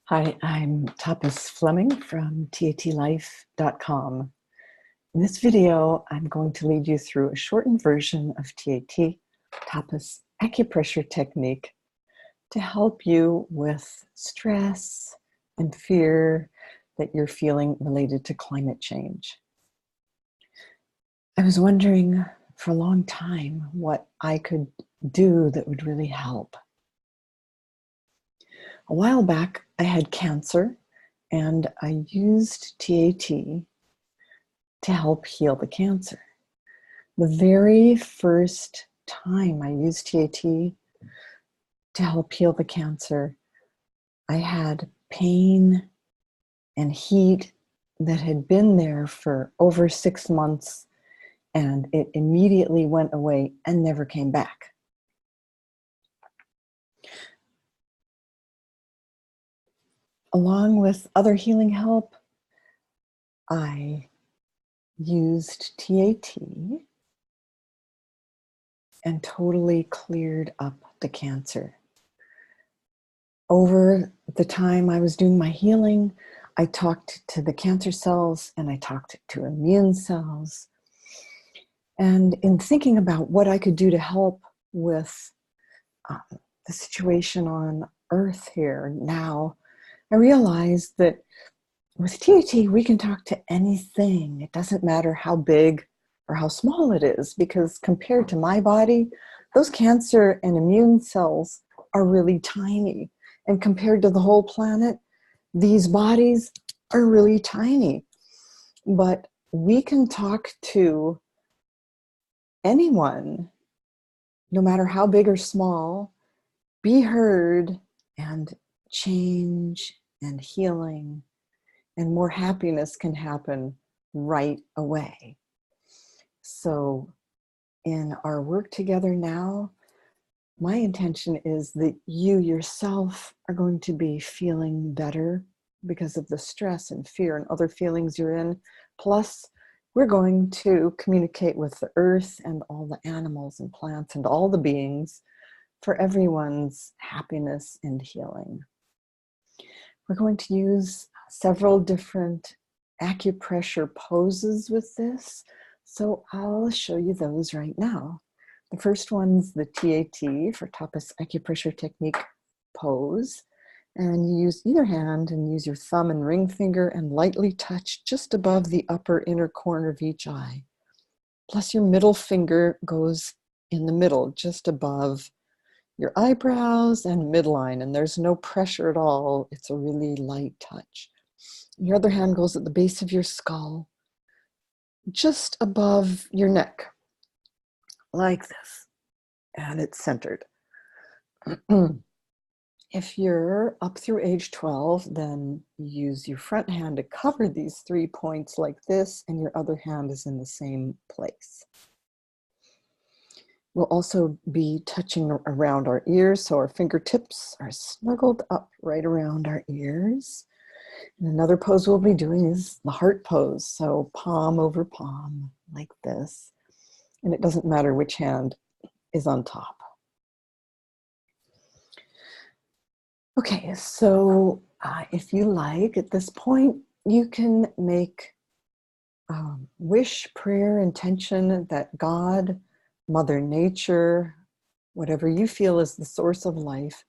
Hi, I'm Tapas Fleming from tatlife.com. In this video, I'm going to lead you through a shortened version of TAT, Tapas Acupressure Technique, to help you with stress and fear that you're feeling related to climate change. I was wondering for a long time what I could do that would really help. A while back, I had cancer, and I used TAT to help heal the cancer. The very first time I used TAT to help heal the cancer, I had pain and heat that had been there for over 6 months, and it immediately went away and never came back. Along with other healing help, I used TAT and totally cleared up the cancer. Over the time I was doing my healing, I talked to the cancer cells and I talked to immune cells. And in thinking about what I could do to help with the situation on Earth here now, I realized that with TAT, we can talk to anything. It doesn't matter how big or how small it is, because compared to my body, those cancer and immune cells are really tiny. And compared to the whole planet, these bodies are really tiny. But we can talk to anyone, no matter how big or small, be heard, and change and healing and more happiness can happen right away. So in our work together now, my intention is that you yourself are going to be feeling better because of the stress and fear and other feelings you're in. Plus, we're going to communicate with the earth and all the animals and plants and all the beings for everyone's happiness and healing. We're going to use several different acupressure poses with this, so I'll show you those right now. The first one's the TAT for Tapas Acupressure Technique pose, and you use either hand and use your thumb and ring finger and lightly touch just above the upper inner corner of each eye. Plus your middle finger goes in the middle, just above your eyebrows and midline, and there's no pressure at all. It's a really light touch. Your other hand goes at the base of your skull, just above your neck, like this, and it's centered. If you're up through age 12, then use your front hand to cover these 3 points like this, and your other hand is in the same place. We'll also be touching around our ears, so our fingertips are snuggled up right around our ears. And another pose we'll be doing is the heart pose, so palm over palm, like this. And it doesn't matter which hand is on top. Okay, so if you like, at this point, you can make wish, prayer, intention that God, Mother Nature, whatever you feel is the source of life,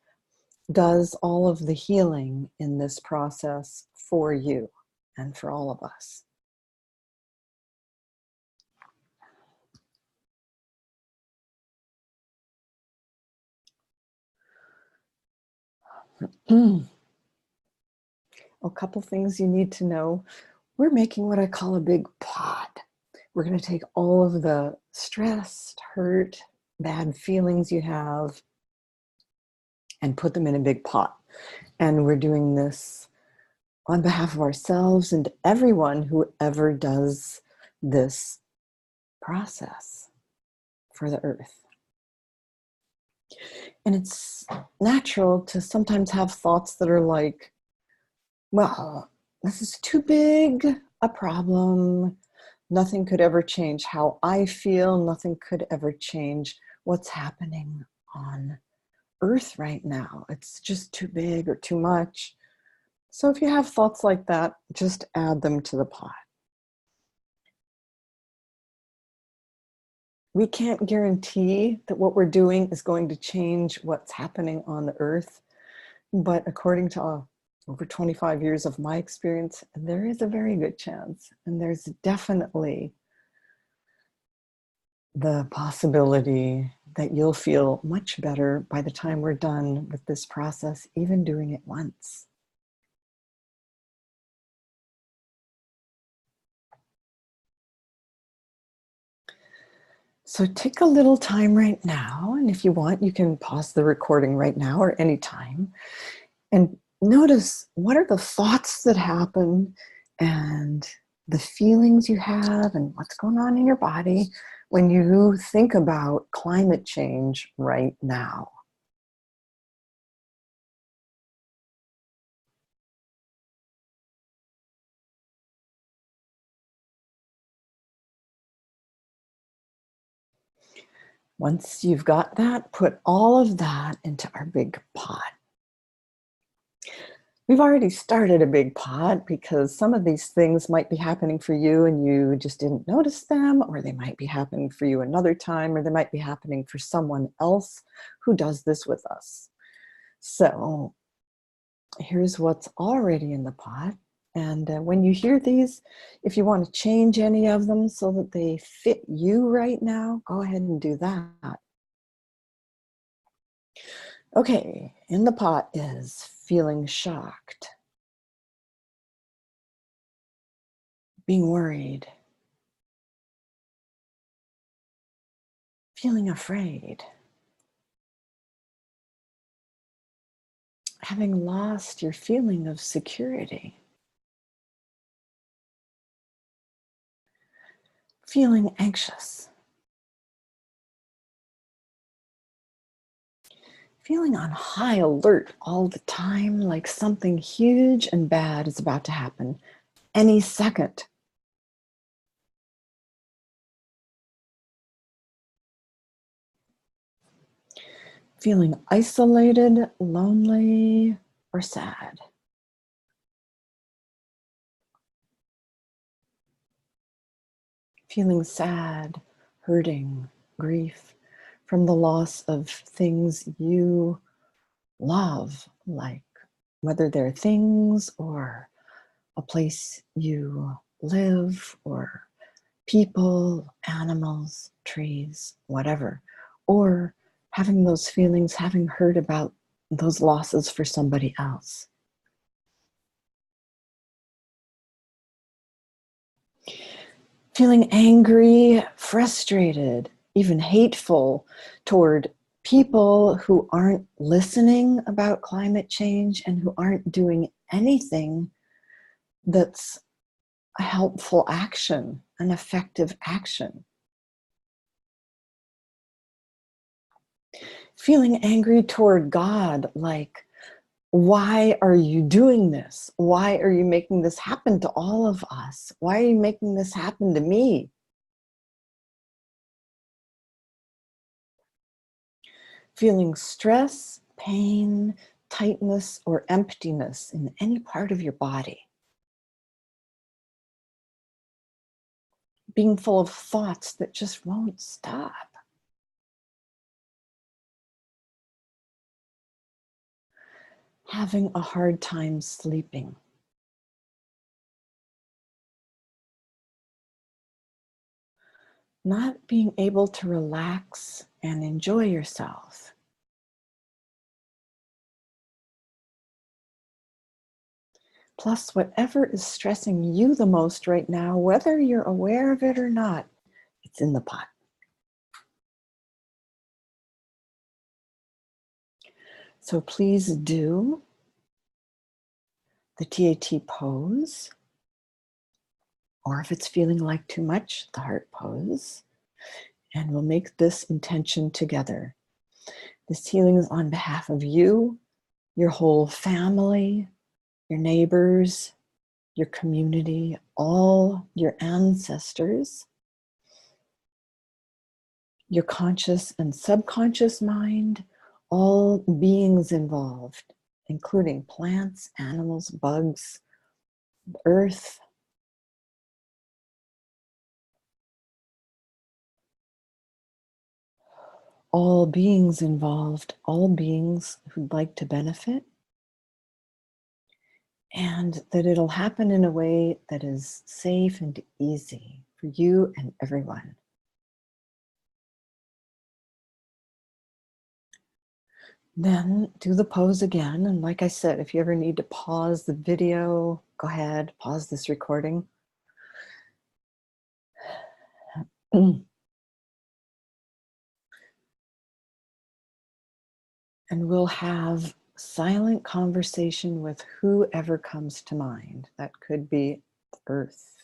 does all of the healing in this process for you and for all of us. A couple things you need to know. We're making what I call a big pot. We're going to take all of the stress, hurt, bad feelings you have and put them in a big pot. And we're doing this on behalf of ourselves and everyone who ever does this process for the earth. And it's natural to sometimes have thoughts that are like, well, this is too big a problem. Nothing could ever change how I feel. Nothing could ever change what's happening on Earth right now. It's just too big or too much. So if you have thoughts like that, just add them to the pot. We can't guarantee that what we're doing is going to change what's happening on the earth, but according to over 25 years of my experience, there is a very good chance, and there's definitely the possibility that you'll feel much better by the time we're done with this process, even doing it once. So take a little time right now, and if you want, you can pause the recording right now or anytime, and notice what are the thoughts that happen and the feelings you have and what's going on in your body when you think about climate change right now. Once you've got that, put all of that into our big pot. We've already started a big pot because some of these things might be happening for you and you just didn't notice them, or they might be happening for you another time, or they might be happening for someone else who does this with us. So here's what's already in the pot. And when you hear these, if you want to change any of them so that they fit you right now, go ahead and do that. Okay, in the pot is feeling shocked, being worried, feeling afraid, having lost your feeling of security, feeling anxious, feeling on high alert all the time, like something huge and bad is about to happen any second. Feeling isolated, lonely, or sad. Feeling sad, hurting, grief from the loss of things you love, like whether they're things or a place you live or people, animals, trees, whatever. Or having those feelings, having heard about those losses for somebody else. Feeling angry, frustrated, even hateful toward people who aren't listening about climate change and who aren't doing anything that's a helpful action, an effective action. Feeling angry toward God, like, why are you doing this? Why are you making this happen to all of us? Why are you making this happen to me? Feeling stress, pain, tightness, or emptiness in any part of your body. Being full of thoughts that just won't stop. Having a hard time sleeping. Not being able to relax and enjoy yourself. Plus, whatever is stressing you the most right now, whether you're aware of it or not, it's in the pot. So please do the TAT pose, or if it's feeling like too much, the heart pose, and we'll make this intention together. This healing is on behalf of you, your whole family, your neighbors, your community, all your ancestors, your conscious and subconscious mind, all beings involved including plants, animals, bugs, earth. All beings involved, all beings who'd like to benefit, and that it'll happen in a way that is safe and easy for you and everyone. Then do the pose again. And like I said, if you ever need to pause the video, go ahead, pause this recording. And we'll have silent conversation with whoever comes to mind. That could be earth,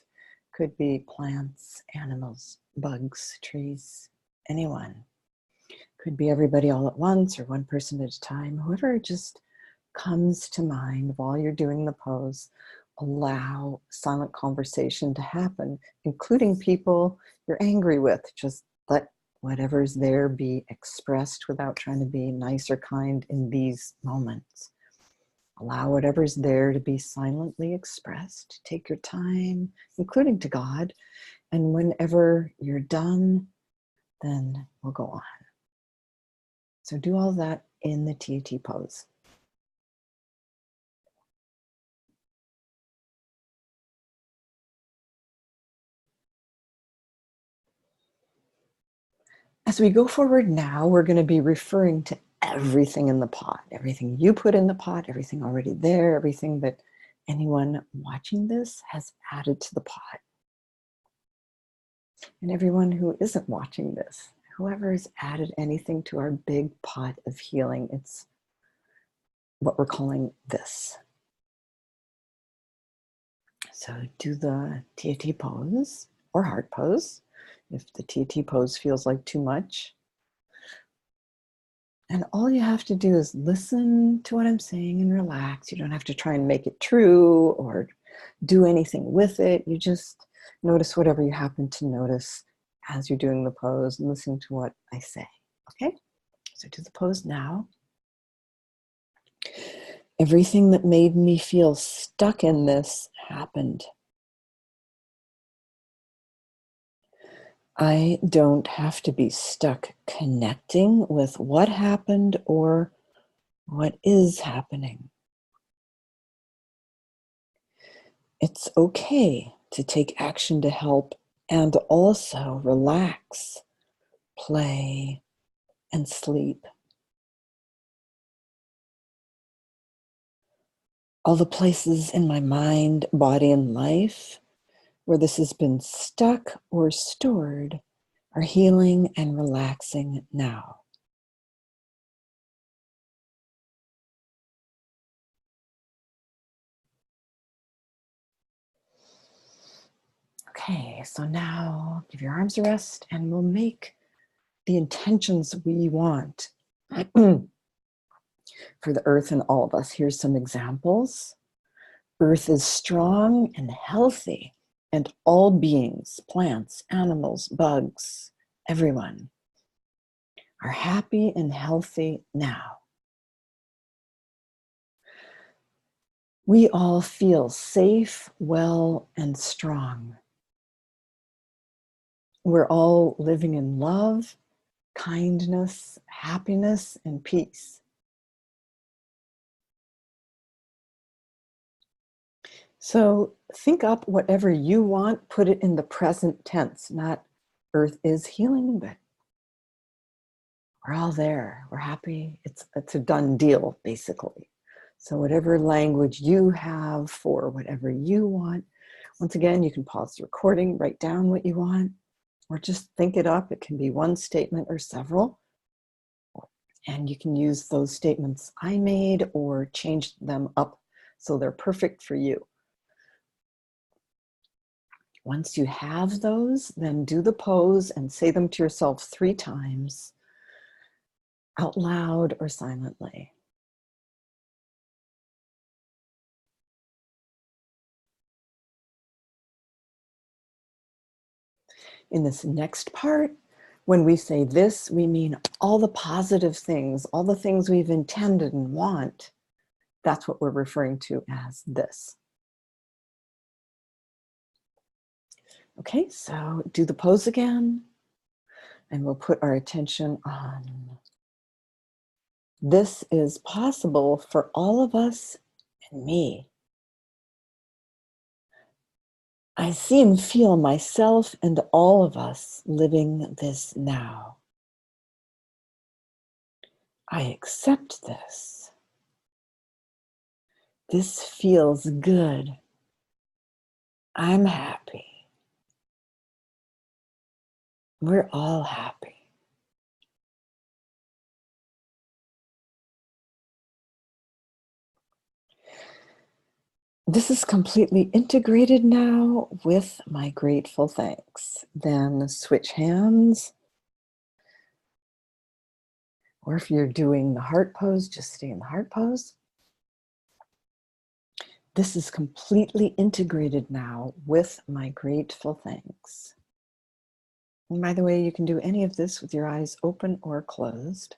could be plants, animals, bugs, trees, anyone. Could be everybody all at once or one person at a time. Whoever just comes to mind while you're doing the pose, allow silent conversation to happen, including people you're angry with. Just let whatever's there be expressed without trying to be nice or kind in these moments. Allow whatever's there to be silently expressed. Take your time, including to God. And whenever you're done, then we'll go on. So do all that in the TAT pose. As we go forward now, we're going to be referring to everything in the pot, everything you put in the pot, everything already there, everything that anyone watching this has added to the pot. And everyone who isn't watching this, whoever has added anything to our big pot of healing, it's what we're calling this. So do the TAT pose or heart pose. If the TAT pose feels like too much. And all you have to do is listen to what I'm saying and relax. You don't have to try and make it true or do anything with it. You just notice whatever you happen to notice as you're doing the pose. Listen to what I say, okay? So do the pose now. Everything that made me feel stuck in this happened. I don't have to be stuck connecting with what happened or what is happening. It's okay to take action to help and also relax, play, and sleep. All the places in my mind, body, and life where this has been stuck or stored are healing and relaxing now. Okay, so now give your arms a rest and we'll make the intentions we want for the earth and all of us. Here's some examples. Earth is strong and healthy, and all beings, plants, animals, bugs, everyone, are happy and healthy now. We all feel safe, well, and strong. We're all living in love, kindness, happiness, and peace. So think up whatever you want, put it in the present tense, not earth is healing, but we're all there. We're happy. It's a done deal, basically. So whatever language you have for whatever you want, once again, you can pause the recording, write down what you want, or just think it up. It can be one statement or several. And you can use those statements I made or change them up so they're perfect for you. Once you have those, then do the pose and say them to yourself 3 times, out loud or silently. In this next part, when we say this, we mean all the positive things, all the things we've intended and want That's what we're referring to as this. Okay, so do the pose again, and we'll put our attention on this is possible for all of us and me. I see and feel myself and all of us living this now. I accept this. This feels good. I'm happy. We're all happy. This is completely integrated now with my grateful thanks. Then switch hands. Or if you're doing the heart pose, just stay in the heart pose. This is completely integrated now with my grateful thanks. And by the way, you can do any of this with your eyes open or closed.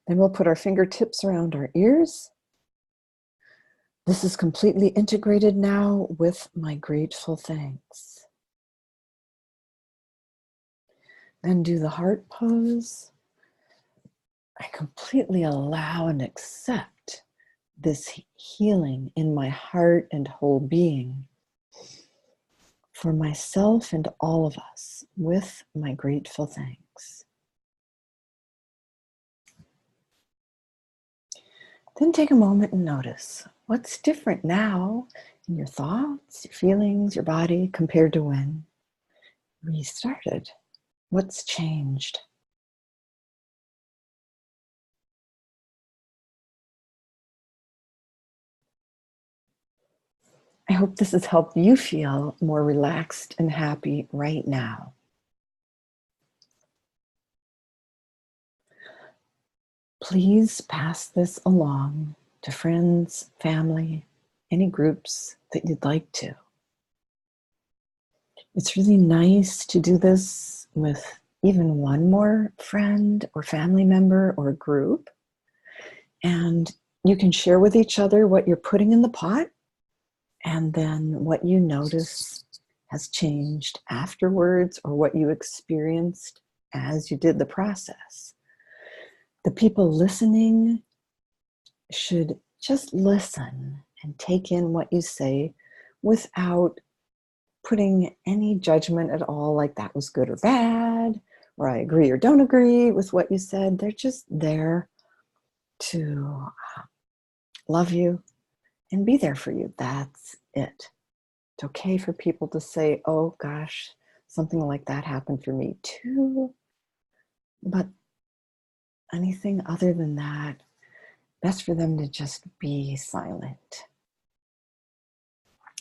Then we'll put our fingertips around our ears. This is completely integrated now with my grateful thanks. Then do the heart pose. I completely allow and accept this healing in my heart and whole being for myself and all of us with my grateful thanks. Then take a moment and notice what's different now in your thoughts, your feelings, your body compared to when we started. What's changed? I hope this has helped you feel more relaxed and happy right now. Please pass this along to friends, family, any groups that you'd like to. It's really nice to do this with even one more friend or family member or group. And you can share with each other what you're putting in the pot and then what you notice has changed afterwards or what you experienced as you did the process. The people listening should just listen and take in what you say without putting any judgment at all, like that was good or bad, or I agree or don't agree with what you said. They're just there to love you and be there for you. That's it. It's okay for people to say, oh gosh, something like that happened for me too. But anything other than that, best for them to just be silent.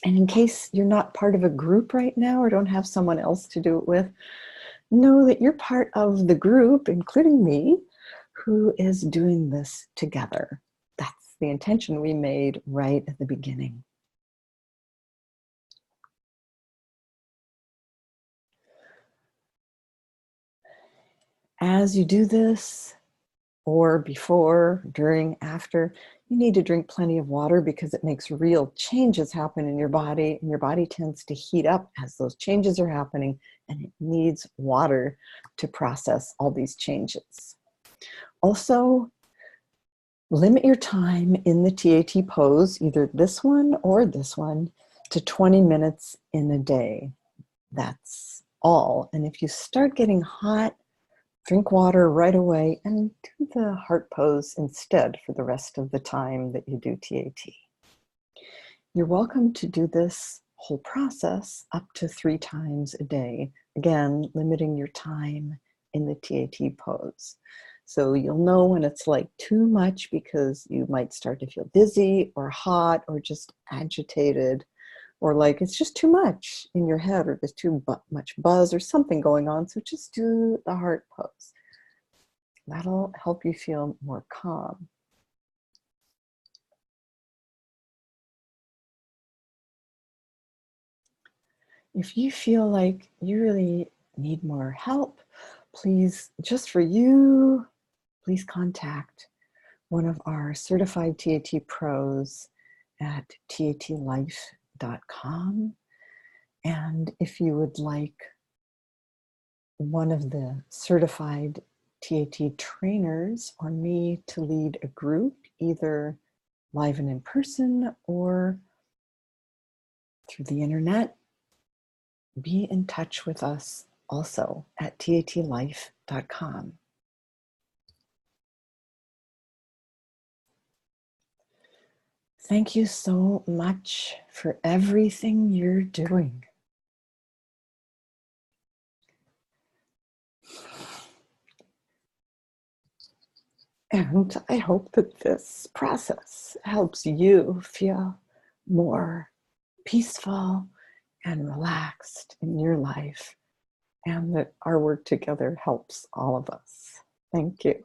And in case you're not part of a group right now or don't have someone else to do it with, know that you're part of the group, including me, who is doing this together. That's the intention we made right at the beginning. As you do this, or before, during, after, you need to drink plenty of water because it makes real changes happen in your body, and your body tends to heat up as those changes are happening, and it needs water to process all these changes. Also, limit your time in the TAT pose, either this one or this one, to 20 minutes in a day. That's all. And if you start getting hot, drink water right away and do the heart pose instead for the rest of the time that you do TAT. You're welcome to do this whole process up to 3 times a day. Again, limiting your time in the TAT pose. So you'll know when it's like too much because you might start to feel dizzy or hot or just agitated, or like it's just too much in your head or there's too much buzz or something going on. So just do the heart pose. That'll help you feel more calm. If you feel like you really need more help, please, just for you, please contact one of our certified TAT pros at tatlife.com. And if you would like one of the certified TAT trainers or me to lead a group, either live and in person or through the internet, be in touch with us also at tatlife.com. Thank you so much for everything you're doing. And I hope that this process helps you feel more peaceful and relaxed in your life, and that our work together helps all of us. Thank you.